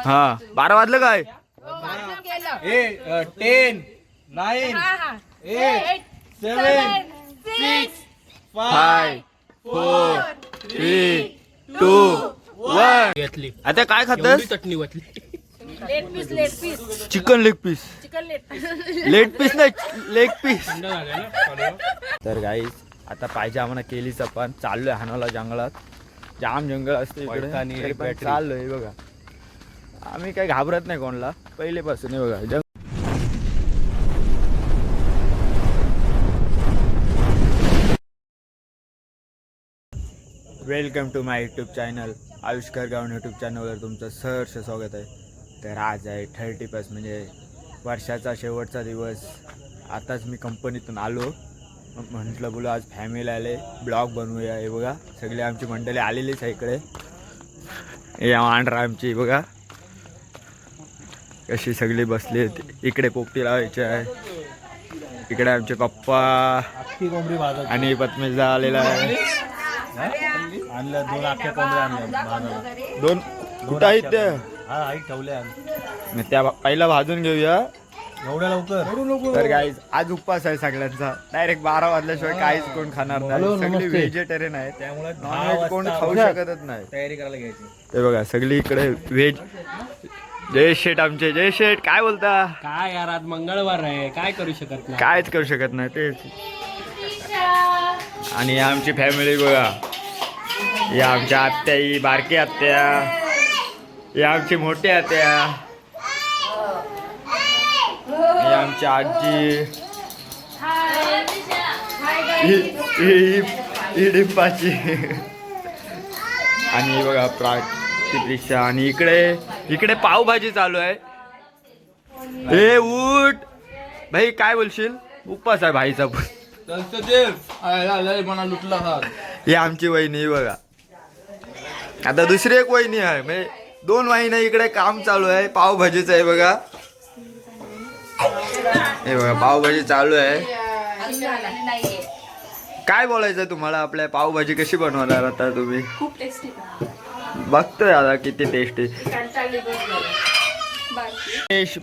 हा 12 वाजलं काय? 10 9 8 7 6 5 4 3 2 1 घेतली. आता काय खातस? चटणी वाटली. Chicken leg piece. Leg piece नाही, लेग पीस. तर गाईज आता पाहिजे आम्हाला केलीच आपण चाललोय हानाला जंगलात. जाम जंगल असते इकडे पण चाललोय बघा. आम्ही काही घाबरत नाही कोणाला पहिलेपासून बघा. Welcome to my YouTube channel Ayushkar Gavan YouTube चॅनलवर तुमचं सहर्ष स्वागत आहे. तर आज आहे 31 म्हणजे वर्षाचा शेवटचा दिवस. आताच मी कंपनीतून आलो, म्हटलं बोलू आज फॅमिली आले ब्लॉग बनवूया. हे बघा सगळी आमची मंडळी आलेलीच आहे इकडे. हे आंड्रा आमची बघा कशी सगळी बसली. इकडे पोपटी लावायची आहे. इकडे आमचे पप्पा आणि पद्मेशदा आलेला आहे. आणल्या 2 अख्ख्या कोंबड्या आणल्या. 2 कुठं आहेत त्या? हा आई ठेवल्या. त्या पहिला भाजून घेऊया एवढ्या लवकर. तर गाईज आज उपवास आहे सगळ्यांचा. डायरेक्ट 12 वाजल्याशिवाय काहीच कोण खाणार नाही. सगळी व्हेजिटेरियन आहे त्यामुळे नॉनव्हेज कोण खाऊ शकतच नाही. तयारी करायला घ्यायची. हे बघा सगळी इकडे व्हेज. जय शेठ आमचे, जय शेठ काय बोलता? काय यार आज मंगळवार आहे, काय करू शकत नाही. कायच करू शकत नाही तेच. आणि आमची फॅमिली बघा. या आमच्या आत्या, ही बारकी आत्या, ही आमची मोठी आत्या, ही आमची आजी, ही डिंपाची आणि ही बघा प्राची. आणि इकडे पावभाजी चालू आहे. हे उठ भाई काय बोलशील? उपवास आहे भाईचा पण. ही आमची वहिनी बघा. आता दुसरी एक वहिनी आहे म्हणजे 2 वहिनी इकडे काम चालू आहे. पावभाजीचं आहे बघा. हे बघा पावभाजी चालू आहे. काय बोलायचं तुम्हाला? आपल्या पावभाजी कशी बनवणार आता तुम्ही? खूप टेस्टी बघतोय आता किती टेस्टी.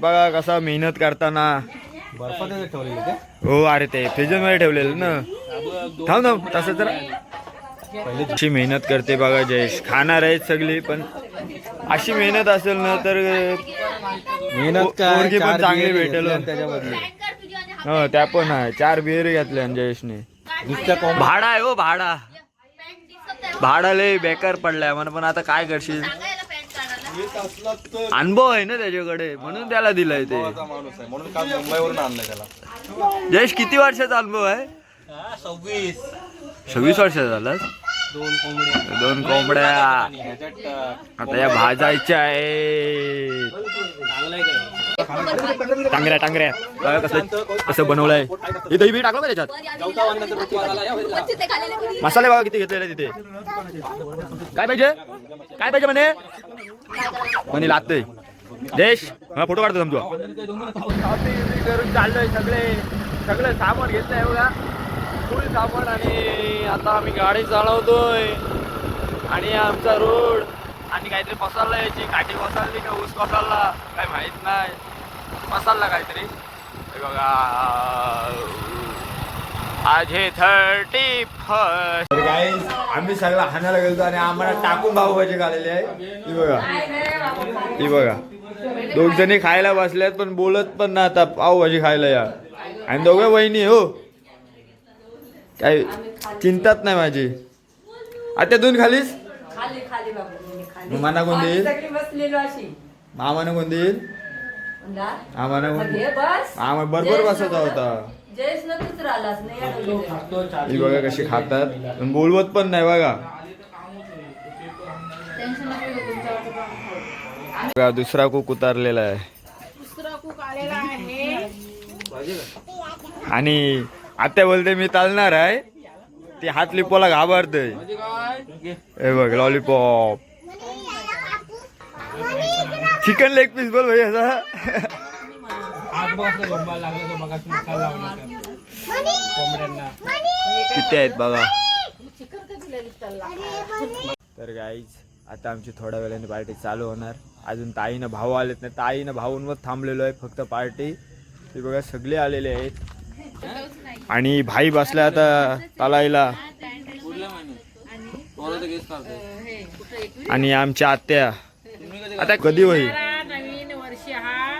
बघा कसा मेहनत करताना. बर्फात ठेवलेली का? हो अरे ते फ्रीजर मध्ये ठेवलेलं ना. थांब तसं तर अशी मेहनत करते बघा जयेश. खाणार आहेत सगळी पण अशी मेहनत असेल ना तर मेहनत पोरगी पण चांगली भेटेल. त्याच्यामध्ये हो त्या पण आहे. 4 बिअर घेतल्या जयेशने. नुसत्या भाडा आहे हो भाडा लय बेकार पडलाय मला. पण आता काय करशील? अनुभव आहे ना त्याच्याकडे म्हणून त्याला दिलाय ते. माणूस आहे म्हणून काल मुंबईवरून आणलंय त्याला. जयेश किती वर्षाचा अनुभव आहे? 26 वर्षाचा झाला. 2 कोंबड्या आता या भाजायच्या आहे. टांगऱ्या बघा कसं बनवलंय. हे दही बी टाकलं का त्याच्यात? मसाले बघा किती घेतलेले तिथे. काय पाहिजे म्हणे लागतंय. देश फोटो काढतो समजू. करून चाललोय सगळं सामान घेतलंय बघा फुल सामान. आणि आता आम्ही गाडी चालवतोय. आणि आमचा रोड आणि काहीतरी पसारला यायची. काठी पसारली का ऊस पसारला काय माहित नाही. पसारला काहीतरी. हे बघा आज हे 31. गाईज आम्ही सगळं हाणायला गेलो आणि आम्हाला टाकून पावभाजी खाल्लेली आहे. ही बघा 2 जणी खायला बसल्यात पण बोलत पण ना आता पावभाजी खायला या. आणि 2 वहिनी हो काही चिंताच नाही माझी. आता 2 खालीस मना कोण देईल? मामानं कोण देईल? आम्हाला बरोबर बसायचा होता. ही बघा कशी खातात पण बोलवत पण नाही बघा. दुसरा कूक उतारलेला आहे. आणि आता बोलते मी चालणार आहे. ती हात लिपोला घाबरतय. हे बघ लॉलीपॉप चिकन लेग पीस बोल भाई असा. किती आहेत बघा. तर गाईज आता आमची थोड्या वेळाने पार्टी चालू होणार. अजून ताईनं भाऊ आलेत नाही, ताईनं भाऊंवर थांबलेलो आहे फक्त पार्टी. ते बघा सगळे आलेले आहेत आणि भाई बसला आता तालाईला आणि आमच्या आत्या आता कधी होईल नवीन वर्ष हा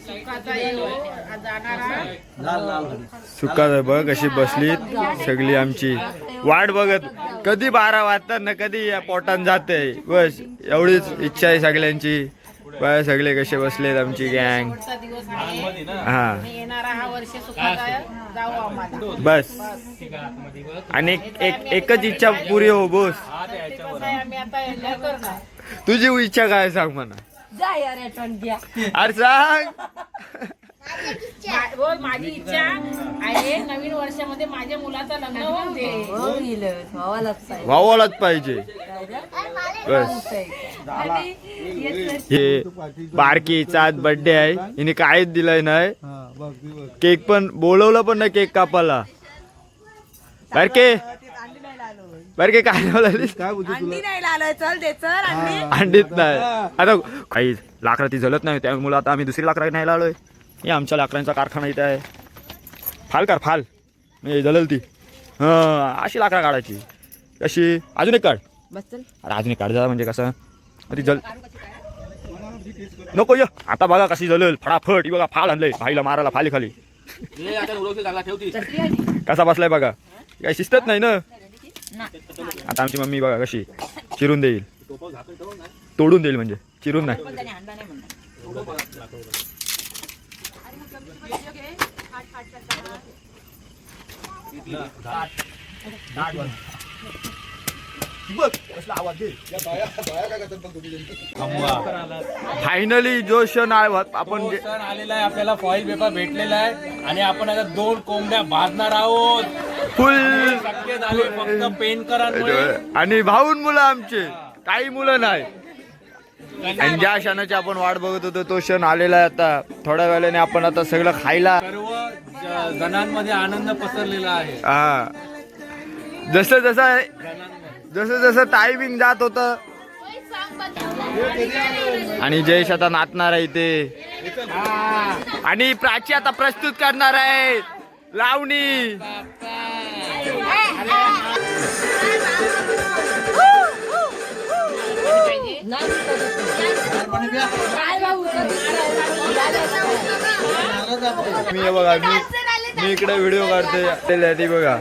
सुखाचा येऊ जाणारा सुखात बघ कशी बसलीत सगळी आमची वाट बघत. कधी 12 वाजतात ना कधी या पोटान जाते, बस एवढीच इच्छा आहे सगळ्यांची. बघ सगळे कसे बसलेत आमची गँग. शेवटचा दिवस आहे हा आणि येणारा हा वर्ष सुखाचा जाऊ आम्हाला. बस आणि एकच इच्छा पुरी हो बोस. ते कसं आहे, आम्ही आता एन्जॉय करणार. तुझी इच्छा काय सांग म्हणा. जा यार आठवण घ्या. अरे सांग. बोल माझी इच्छा आहे नवीन वर्षामध्ये माझ्या मुलाचं लग्न होऊन दे. व्हावालाच पाहिजे. बस हे बारकीचा बर्थडे आहे, हिने काहीच दिलाय नाही. केक पण बोलवलं पण नाही केक कापायला. बारके बारके काय अंडीत नाही. आता काही लाकडं ती जलत नाही त्यामुळे आता आम्ही दुसरी लाकडं न्यायला आलोय. हे आमच्या लाकडांचा कारखाना इथे आहे. फाल कर फाल म्हणजे जलल ती. अशी लाकडं काढायची. कशी अजून एक काढ. अरे अजून एक काढ जा म्हणजे कसं ती जल नको. आता बघा कशी जलल फटाफट. ही बघा फाल आणलंय भाईला मारायला फाली खाली. कसा बसलाय बघा. काही शिस्तच नाही ना. आता आमची मम्मी बघा कशी चिरून देईल, तोडून देईल म्हणजे चिरून नाही. फायनली जो क्षण आपण सण आलेला आहे, आपल्याला फॉईल पेपर भेटलेला आहे आणि आपण आता 2 कोंबड्या भाजणार आहोत. फुल शक्य झाले फक्त पेनकरांमुळे. आणि भाऊन मुलं आमचे काही मुलं नाही. आणि ज्या क्षणाची आपण वाट बघत होतो तो क्षण आलेला आहे. आता थोड्या वेळाने आपण आता सगळं खायला सर्व जणांमध्ये आनंद पसरलेला आहे. हा जसं जसं टायमिंग जात होत आणि जयेश आता नाचणार आहे इथे आणि प्राची आता प्रस्तुत करणार आहे लावणी. मी बघा मी इकडे व्हिडिओ काढतोय ती बघा.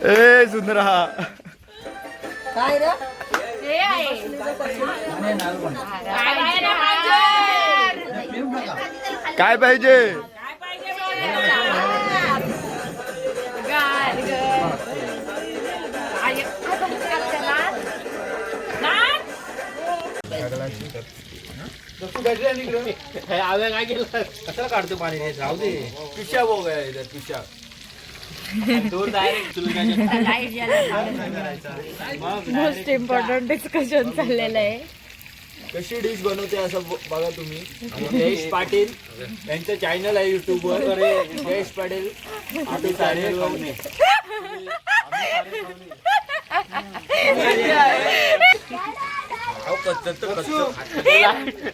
ए सुंदरा काय रे काय पाहिजे. काय केलं कशाला काढतो पाणी. जाऊ दे पिशा बघ पिशा. मोस्ट इम्पॉर्टंट डिस्कशन चाललेलं आहे. कशी डिश बनवते असं बघा तुम्ही. जयेश पाटील यांचं चॅनल आहे युट्यूबवर. जयेश पाटील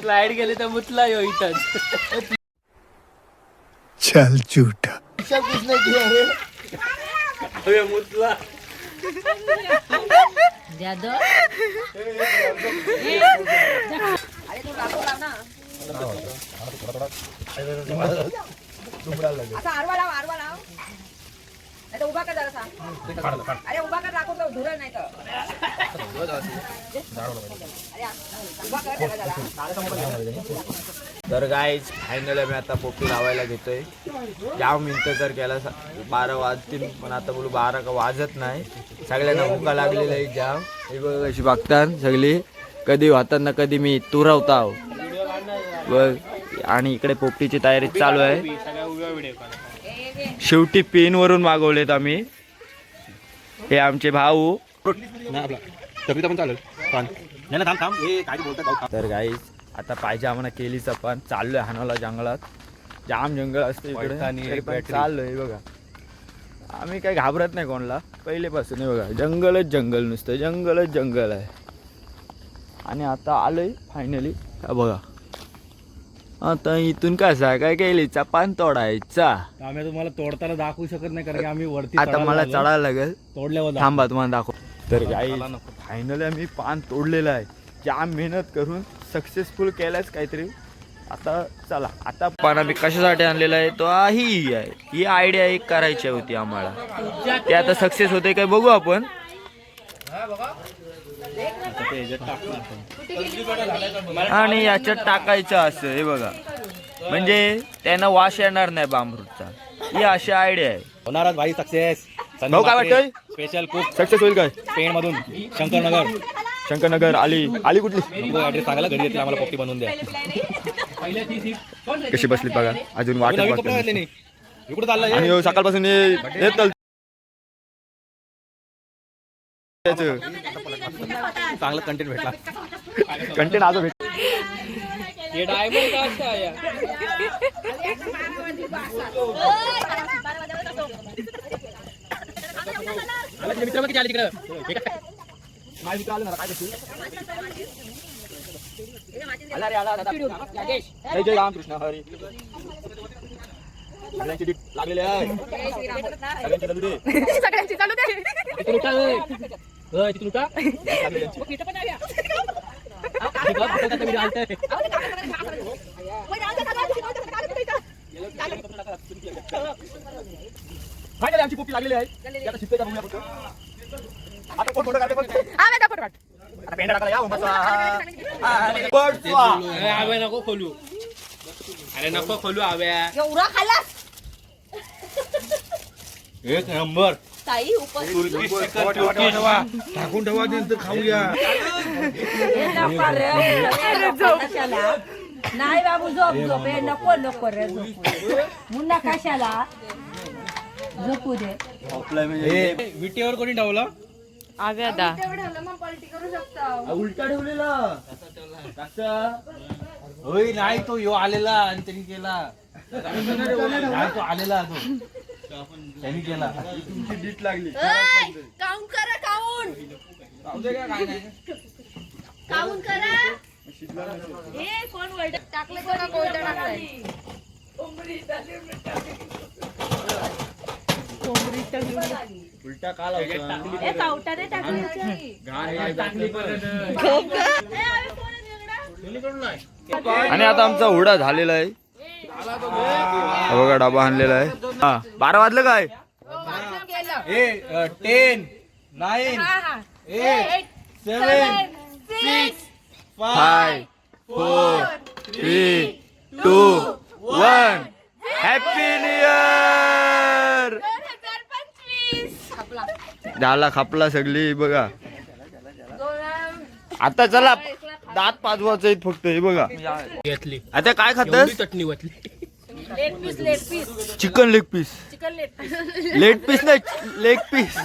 लाईट गेले तर मुतला यो इथं. चल झूठा. मुतला उभा कर जरासा. अरे उभा कर राखून धुरं नाही तर. तर गाईज फायनल मी आता पोपटी लावायला घेतोय. जाम मिनटं तर केला 12 वाजतील पण आता बोलू 12 का वाजत नाही. सगळ्यांना भुका लागलेली आहे जाम. हे बघ कशी बघतात सगळी. कधी वाहतात ना कधी मी तुरवताव बघ. आणि इकडे पोपटीची तयारी चालू आहे. शेवटी पेन वरून मागवलेत आम्ही. हे आमचे भाऊ. तर गाईज आता पाहिजे आम्हाला केलीच आपण चाललोय हानाला जंगलात. जाम जंगल असते इकडे चाललोय बघा. आम्ही काही घाबरत नाही कोणाला पहिलेपासून. हे बघा जंगलच जंगल, नुसतं जंगलच जंगल आहे. आणि आता आलोय फायनली. हा बघा आता इथून कसं आहे काय केलीचा पान तोडायचा. आम्ही तुम्हाला तोडताना दाखवू शकत नाही कारण की आम्ही वरती आता मला चढायला लागेल. तोडल्यावर थांबा तुम्हाला दाखव. तर फायनली आम्ही पान तोडलेलं आहे. जाम मेहनत करून सक्सेसफुल केलाच काहीतरी. आता चला आता पान आम्ही कशासाठी आणलेला आहे तो ही आहे. ही आयडिया एक करायची होती आम्हाला. ते आता सक्सेस होते काय बघू आपण. आणि याच्यात टाकायचं असं हे बघा म्हणजे त्यांना वास येणार नाही बांबरूटचा. ही अशी आयडिया आहे. होणार भाई सक्सेस. भाऊ काय वाटतंय स्पेशल कुक सक्सेस होईल काय? पेण मधून शंकरनगर. शंकरनगर आली आली कुठली ऍड्रेस सांगायला घरी येतील आम्हाला पोपटी बनवून द्या. कशी बसली बघा अजून वाटत नवीन बघतो. कपडे घातले नाही इकडे चाललंय. आणि ह्यो सकाळपासून येत चांगला कंटेंट भेटला. कंटेंट आज भेट. ये डायमंड का अच्छा आया. मित्र किती आले तिकडे. जय जय रामकृष्ण हरी. सगळ्यांची डीप लागलेली आहे. सगळ्यांची चालू दे. सगळ्यांची चालू दे. तिथून उठा तिथून उठा. फायनली आमची पोपटी लागलेली आहे. आता शिपकेचा बघूया फक्त. आता कोण फोटो काढते फक्त. आता पेंडा टाकायला या उंबरचा. आव्या नको खोलू. अरे नको खोलू आव्या. एवढा खाल्लास एक नंबर. ताई टाकून ठेवा नंतर खाऊया. नाही बाबू झोप झोप हे नको नको रे झोपू. मुन्ना कशाला झोपू दे. विटेवर कोणी ठेवलं. आव्यादा उलटा ठेवलेला. होय नाही तो यो आलेला आणि त्यांनी केला. नाही तो आलेला तो त्यांनी केला. तुमची डीट लागली. काउंट करा काउंट काउंट करा. हे कोण वर्ड टाकलं कोणा कोणता टाकलाय. उलटा काला हे काउंटाने टाकलं. आणि आता आमचा हुडा झालेला आहे. बघा डबा आणलेला आहे. हा 12 वाजलं काय. 10 9 8 7 6 5 4 3 2 1 हॅपी न्यू इयर. झाला खापला सगळी बघा. आता चला दात पाजवायचं आहेत फक्त. हे बघा घेतली. आता काय खातस. चटणी वाटली. Leg piece chicken leg piece. Chicken leg piece. Leg piece नाही लेग पीस.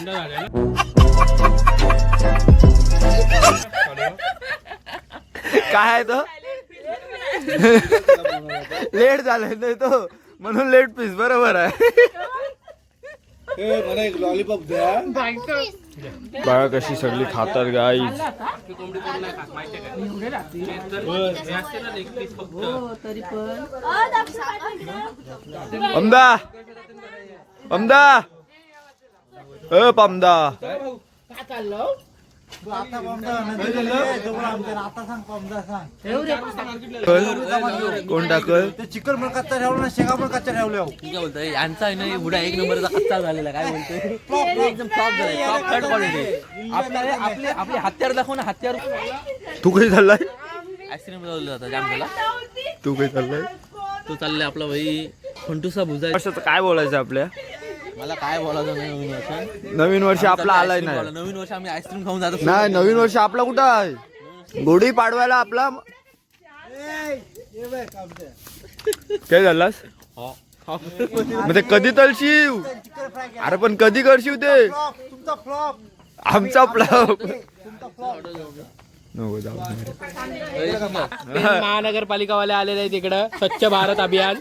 काय आहे तो. लेट झालाय नाही तो म्हणून लेट पीस. बरोबर आहे. मला एक लॉलीपॉप द्या. बघा कशी सगळी खातात गाईज. अमदा अमदा पमदा कोण टाकल. चिकन पण कच्चा ठेवलं ना शेंगा पण कच्चा ठेवल्या. काय बोलतोय यांचा आहे ना बुडा एक नंबरचा कच्चा झालेला. काय बोलतोय एकदम टॉप झालाय. Top third quality. आपले आपले हत्यार दाखव ना. हत्यार तू काही चाललाय. आईस्क्रीम लावलं होता जाम झाला. तू काही चाललाय. तो चाललाय आपला भाई खंटूसा भुजा. वर्षाचं काय बोलायचं आपल्या. मला काय बोलायचं नाही नवीन वर्ष. नवीन वर्ष आपला आलाय नाही. नवीन वर्ष आम्ही आईस्क्रीम खाऊन जातो. नाही नवीन वर्ष आपला कुठं आहे. गुढी पाडवायला आपला काय झालास. मग ते कधी तळशीव. अरे पण कधी करशीव ते. तुमचा फ्लॉप. आमचा फ्लॉप. महानगरपालिकावाले आलेले आहेत इकडं. स्वच्छ भारत अभियान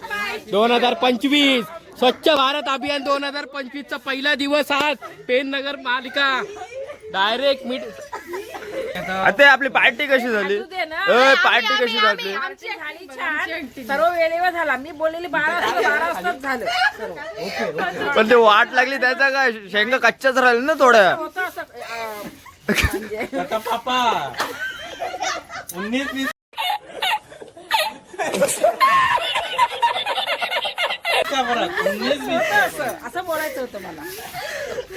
2025 स्वच्छ भारत अभियान 2025 चा पहिला दिवस आज पेन नगर पालिका डायरेक्ट मीट आता आपली पार्टी कशी झाली पार्टी कशी झाली आमची झाली छान सर्व वेळेवर झाला मी बोललेली 12 वाजताच झालं पण ते वाट लागली त्याचा काय शेंगा कच्च्याच राहिल्या ना थोड्या होतं असं आता पापा 19-20 का फरक 19-20 असं बोलायचं होतं मला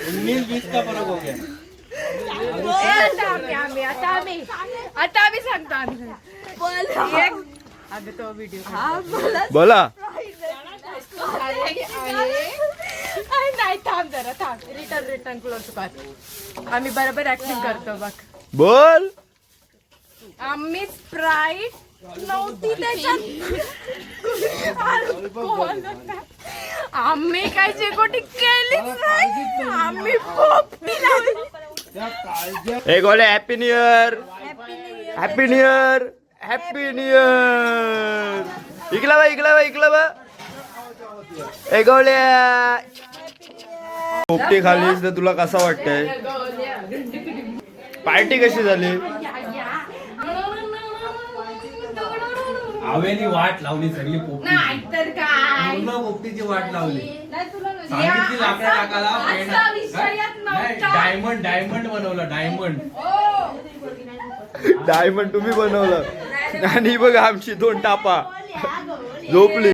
19-20 का फरक हो गया आता आम्ही सांगतो आम्ही तो व्हिडिओ बोला नाही थांब जरा थांब रिटर्न क्लोज कर आम्ही बरोबर ऍक्टिंग करतो बघ बोल आम्ही स्प्राईट नव्हती त्याच्यात आम्ही काय चिकोटी केलीच नाही आम्ही पोपटी लावली हे गोले happy new year happy new year happy new year Ikla बा हे गोल्या पोपटी खालीस तर तुला कसं वाटतंय पार्टी कशी झाली आवेनी वाट लावली सगळी पोपटी तर काय पूर्ण पोपटीची वाट लावली सांगितली लाकडा टाकायला डायमंड बनवलं डायमंड तुम्ही बनवलं आणि बघ आमची 2 टापा झोपली